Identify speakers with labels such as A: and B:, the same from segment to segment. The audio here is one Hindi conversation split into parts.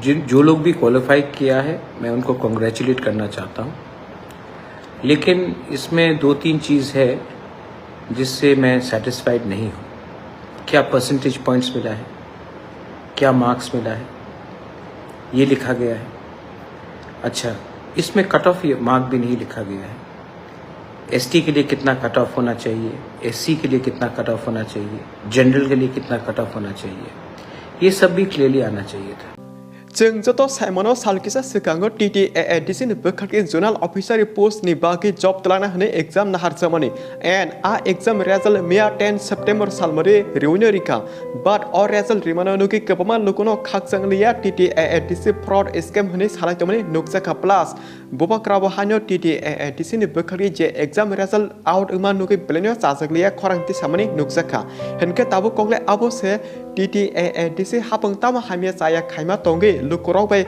A: जो लोग भी क्वालिफाई किया है मैं उनको कॉन्ग्रेचुलेट करना चाहता हूँ, लेकिन इसमें 2-3 चीज़ है जिससे मैं सेटिस्फाइड नहीं हूँ। क्या परसेंटेज पॉइंट्स मिला है, क्या मार्क्स मिला है, ये लिखा गया है। अच्छा, इसमें कट ऑफ मार्क भी नहीं लिखा गया है। एसटी के लिए कितना कट ऑफ होना चाहिए, एससी के लिए कितना कट ऑफ होना चाहिए, जनरल के लिए कितना कट ऑफ होना चाहिए, ये सब भी क्लियरली आना चाहिए था।
B: जों जत साइमनो सालकिसा सिगांगो TTAADC नि बखारके जोनाल ऑफिसर पोस्ट नि बाकी जॉब तलाना हने एग्जाम नहार जमनी एंड आ एग्जाम रिजल्ट मिया 10 सितंबर सालमरे रिउनो रिका बट और रिजल्ट रिमानो नुकी कपमा लुकुनो खाकजंग लिया TTAADC फ्रॉड स्कैम हने सालाय तमने नुकसाखा प्लस बुबाग्रा हानो TTAADC नि बखारके जे एग्जाम रिजल्ट आउट उमा नुकी प्लेनो चाजगलिया खरांगति सामने नुकसाखा हनके ताबु कोंगले आबो से TTAADC हापंग तामा हामिया चाया खाइमा तोंगे लुकुराव बाय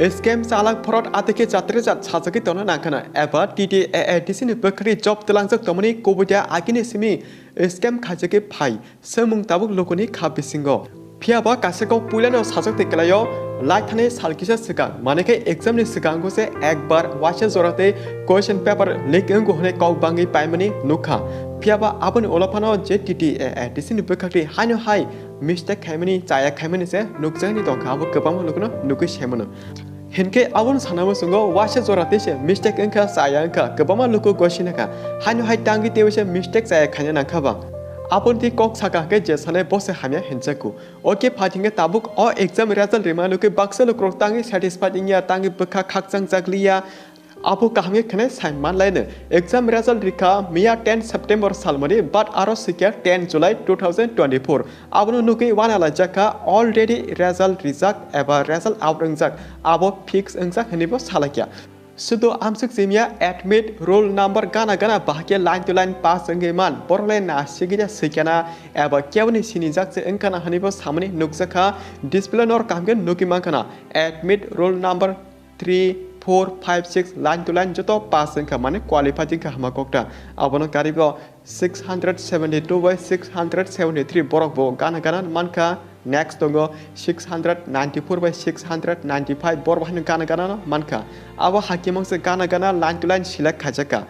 B: स्कैम चालक फ्रॉड आतेके जात्रे जात साजगी तोना नाखना एबा TTAADC नि बखरी जॉब तलांजक तमनि कोबुदिया आगिनि सिमी स्कैम खाजगे फाइ सोमुं ताबुक लुकुनि खाबिसिंगो फियाबा कासेको पुलानो साजक तेकलायो लाइक थाने सालकिसा सिगां मानेके एग्जाम नि सिगांगो से एक बार वाचे जराते क्वेश्चन पेपर लेकिंगो हने कौ बांगी पाइमनि नुखा फियाबा आबन ओलाफानो जे TTAADC नि बखरी हानो हाय मिस्टेक खाइमनि चाया खाइमनि से नुकजनि दंखाबो गोबां लुकुनो नुकि सेमनो हिनके आबन सानामो संगो वाचे जराते से मिस्टेक अंका चाया अंका गोबां लुकु गसिनका हानो हाय टांगि तेवसे मिस्टेक चाया खाइना नाखाबा आपन ती कॉक साका के जेसाने बसे हामिया हिंचकु ओके फाटिंगे ताबुक ओ एग्जाम रिजल्ट रिमानो के बक्सल क्रोक्तांगी सैटिस्फाइड इंया तांगी बखा खाकजंग जागलिया आपो काहमे खने साइमान लाइने एग्जाम रिजल्ट रिका मिया 10 सितंबर सालमनि बाट आरो सिकिया 10 जुलाई 2024 आबनो नुके वानाला जाका ऑलरेडी रिजल्ट रिजाक एबा रिजल्ट आउट अंजाक आबो फिक्स अंजाक हनिबो सालाकिया सुदो आमसुक जिमिया एडमिट रोल नंबर गाना गाना बाहाके लाइन टू लाइन पास अंगे मान बरले ना सिगिया सिकियाना एबा केवनि सिनिजाक से अंकाना हनिबो सामने नुकसाखा डिस्प्ले नर कामगे नुकी मांखाना admit roll number 3 4 5 6 line to line जतो पास अंका माने क्वालिफाइंग का हमाकोक्टा आबनो कारिबो 672 by 673 borok bo गाना गाना मानका नेक्स्ट दंगो 694 by 695 borok हानो गाना गाना मानका आबो हाकिमंग से गाना गाना लाइन टू लाइन सिलेक्ट खाजका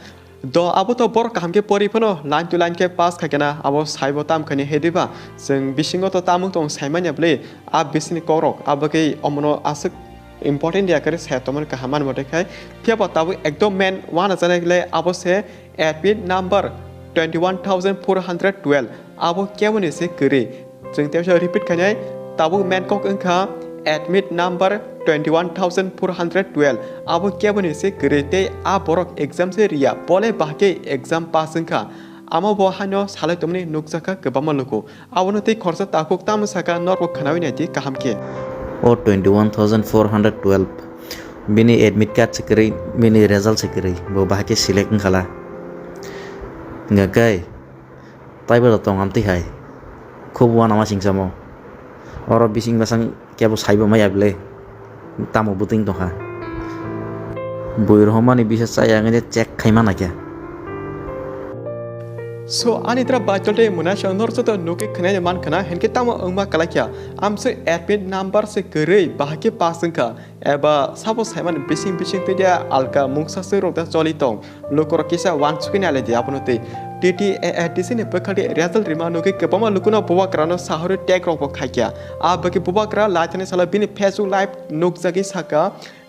B: दो आबो तो बर कामके परिफनो लाइन टू लाइन के पास खाकेना आबो साइबो ताम खनि हेदिबा जों बिसिंगो तो तामुं दं साइमान्याब्ले आ बिसिनि करक आबोके अमनो आसक इम्पोर्टेंट दिया करे सेटमन का हमान मते खाय फिया बताबो एकदम मेन वाना जानायले आबो से एडमिट नंबर 21412 आबो केवनि से करे जों तेवसे रिपीट खानाय ताबो मेन कक अंखा एडमिट नंबर 21412 आबो केवनि से करे ते आ बरक एग्जाम से रिया बोले बाके एग्जाम पास अंखा आमा बो हानो साले तमनि नुकसाखा गोबां लुको आबोनो ते खरसा ताकुक तामसाका नरबो खनाविनायदि काहामके
C: और 21,412 बिनी एडमिट कार्ड से करी बिनी रिजल्ट से करी वो बाकी सिलेक्ट खाला गकाय ताइबो तो हमती हाय खूब वाना मा सिंगसामो और बिसिंग बासंग क्या वो साइबो मायाबले तामो बुतिंग तो हा बुइरहमानि बिसेस चायांगे चेक खाइमा ना क्या
B: सो आनी तरह बातोटे मुना शंदर से तो नुके खने मान खना हेनके तामो अंगमा कलाकिया आमसे एडमिट नंबर से करे बाकी पासंका एबा साबो साइमान बिसिंग बिसिंग तेदिया आलका मुंगसा से रोता चली तों लोकर किसा वान सुकिनाले दि आपनोते TTAADC ने बखाडे रिजल्ट रिमानो के कपमा लुकुना बुबाग्रानो साहरे टैग रोपो खाकिया आ बके बुबाग्रा लाइथने साला बिनि फेसबुक लाइव नुकजागी साका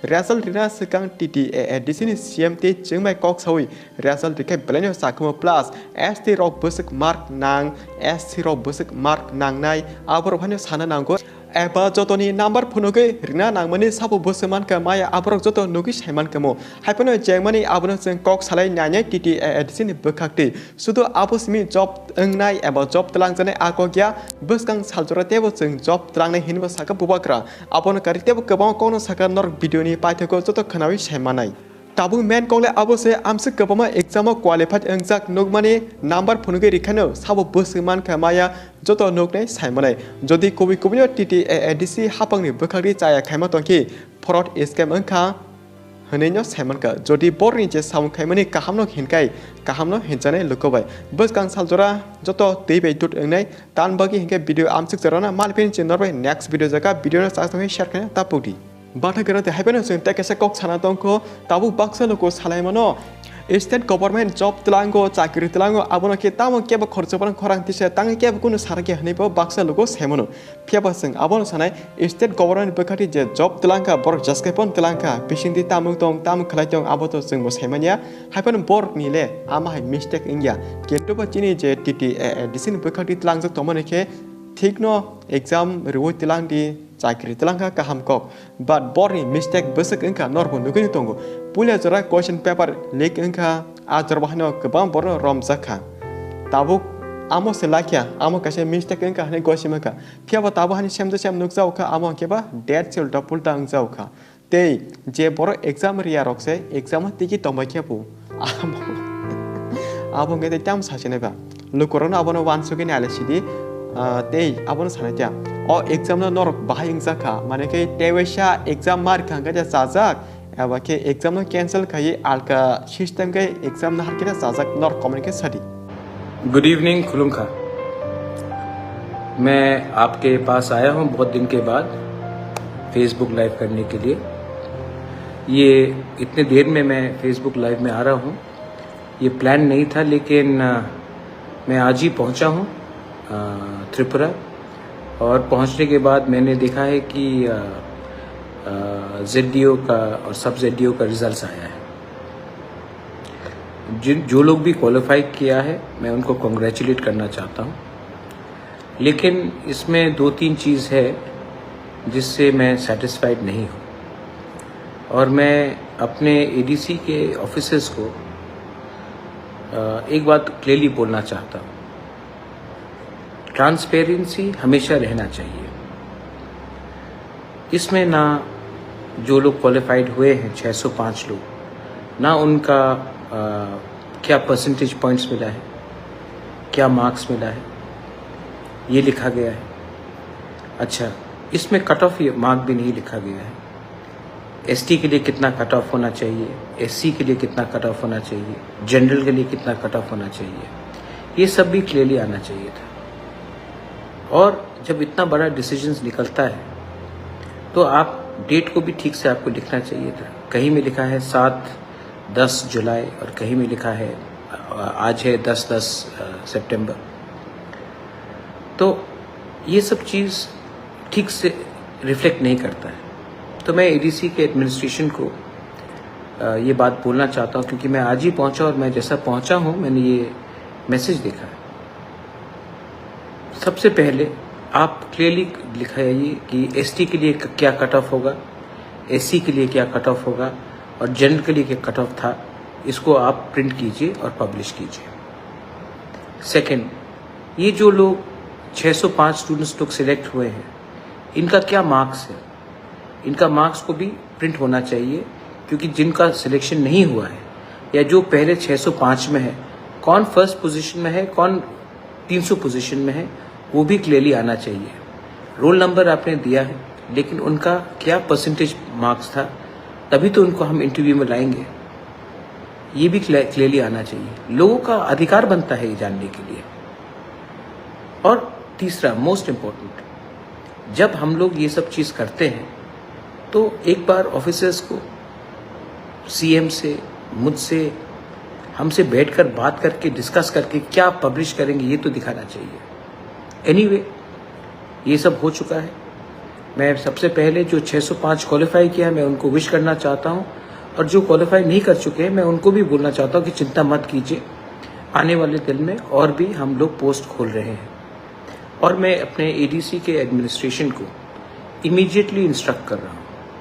B: रिजल्ट रिना सकां TTAADC नि CMT जोंमाय कक सावि रिजल्ट रिके ब्लेनो साखमो प्लस ST रक बसक मार्क नां SC रक बसक मार्क नांनाय आबर भानो साना नांगो एबा जतोनि नंबर फनोगे रिना नांमनि साबो बसमान का माया आबर जतो नुगि साइमान कमो हाइपनो जेंगमानि आबनो जों कक सालाय नायनाय TTAADC नि बखाक्ति सुदो आबोसमि जब अंगनाय एबा जब तलांजने आकोगिया बसकां सालजरा तेबो जों जब तलांनाय हिनबो साका बुबाग्रा आबनो कारितेबो गोबां कोनो साका नर भिडियोनि पाइथको जतो खनावि साइमानाय ताबु मेन कोले आबो से आमसे गोबां एग्जाम क्वालिफाइड अंजाक नुगमानि नंबर फनोगे रिखानो साबो बसमान का माया जतो नुगनाय साइमानाय जदि कबि कबिनो TTAADC हापांनि बखारि चाया खाइमा तंखि फ्रॉड स्कैम अंखा hene semanka jodi borni je saung khaimani kahamno hinkai kahamno hinjane lukobai bus kang saljora joto tebe tut engnai tan bagi hinkai video amsik jarana malpin chinorbai next video jaka video na sasamai share khane tapudi bata gara te haibena sun tekesa kok sana tongko tabu baksa loko salaimano State government job telango chakri telango abono ke tamo keba khorcho pan khorang tise tang keba kuno sarke hne po baksa logo semono phiaba sing abono sanai state government bekhati je job telangka bor jaske pon telangka pisindi tamung tong tam khlai tong aboto sing mo semania haipan bor nile ama hai mistake india keto pa chini je TTAADC bekhati telang jok tomone ke thikno exam rewo telang di chakri telangka kaham kok but borni mistake besak engka norbo nugini tongo pulia jora question paper leak engka ajar bahno kebam borno rom zakha tabuk amo selakya amo kase mistake engka hne gosimaka phiaba tabu hani semdo sem nukjau kha amo keba dead cell double tang jau kha tei je bor exam ria rokse exam tiki tomakya pu amo ngete tam sachene ba lukorona abono wansugi nale sidi tei abono sanatya o exam no norok bahayang zakha mane ke tewesha exam mark khanga ja sajak aba ke exam no cancel khai alka system ke exam na harkina sajak nor communicate sadi
A: good evening खुलुमखा। मैं आपके पास आया हूं बहुत दिन के बाद फेसबुक लाइव करने के लिए। ये इतने देर में मैं फेसबुक लाइव में आ रहा हूं, ये प्लान नहीं था, लेकिन मैं आज ही पहुंचा हूं त्रिपुरा। और पहुंचने के बाद मैंने देखा है कि ZDO का और सब ZDO का रिजल्ट्स आया है। जो लोग भी क्वालिफाई किया है मैं उनको कॉन्ग्रेचुलेट करना चाहता हूँ, लेकिन इसमें 2-3 चीज़ है जिससे मैं सेटिस्फाइड नहीं हूँ। और मैं अपने ADC के ऑफिसर्स को एक बात क्लियरली बोलना चाहता हूँ, ट्रांसपेरेंसी हमेशा रहना चाहिए। इसमें ना जो लोग क्वालिफाइड हुए हैं 605 लोग, ना उनका क्या परसेंटेज पॉइंट्स मिला है, क्या मार्क्स मिला है, ये लिखा गया है। अच्छा, इसमें कट ऑफ मार्क भी नहीं लिखा गया है। ST के लिए कितना कट ऑफ होना चाहिए, SC के लिए कितना कट ऑफ होना चाहिए, जनरल के लिए कितना कट ऑफ होना चाहिए, ये सब भी क्लियरली आना चाहिए था। और जब इतना बड़ा डिसीजंस निकलता है तो आप डेट को भी ठीक से आपको लिखना चाहिए था। कहीं में लिखा है 7-10 जुलाई और कहीं में लिखा है आज है 10-10 सितंबर। तो ये सब चीज़ ठीक से रिफ्लेक्ट नहीं करता है। तो मैं ADC के एडमिनिस्ट्रेशन को ये बात बोलना चाहता हूँ, क्योंकि मैं आज ही पहुँचा और मैं जैसा पहुँचा हूँ मैंने ये मैसेज देखा है। सबसे पहले आप क्लियरली लिखाइए कि ST के लिए क्या कट ऑफ होगा, SC के लिए क्या कट ऑफ होगा और जनरल के लिए क्या कट ऑफ था, इसको आप प्रिंट कीजिए और पब्लिश कीजिए। सेकंड, ये जो लोग 605 स्टूडेंट्स लोग सिलेक्ट हुए हैं, इनका क्या मार्क्स है, इनका मार्क्स को भी प्रिंट होना चाहिए, क्योंकि जिनका सिलेक्शन नहीं हुआ है या जो पहले 605 में है, कौन फर्स्ट पोजीशन में है, कौन 300 पोजीशन में है, वो भी क्लियरली आना चाहिए। रोल नंबर आपने दिया है, लेकिन उनका क्या परसेंटेज मार्क्स था, तभी तो उनको हम इंटरव्यू में लाएंगे। ये भी क्लियरली आना चाहिए। लोगों का अधिकार बनता है ये जानने के लिए। और तीसरा मोस्ट इम्पोर्टेंट, जब हम लोग ये सब चीज़ करते हैं तो एक बार ऑफिसर्स को CM से, मुझसे, हमसे बैठकर बात करके डिस्कस करके क्या पब्लिश करेंगे ये तो दिखाना चाहिए। एनीवे, ये सब हो चुका है। मैं सबसे पहले जो 605 क्वालिफाई किया है मैं उनको विश करना चाहता हूँ, और जो क्वालिफाई नहीं कर चुके हैं मैं उनको भी बोलना चाहता हूँ कि चिंता मत कीजिए, आने वाले दिन में और भी हम लोग पोस्ट खोल रहे हैं। और मैं अपने ADC के एडमिनिस्ट्रेशन को इमीडिएटली इंस्ट्रक्ट कर रहा हूँ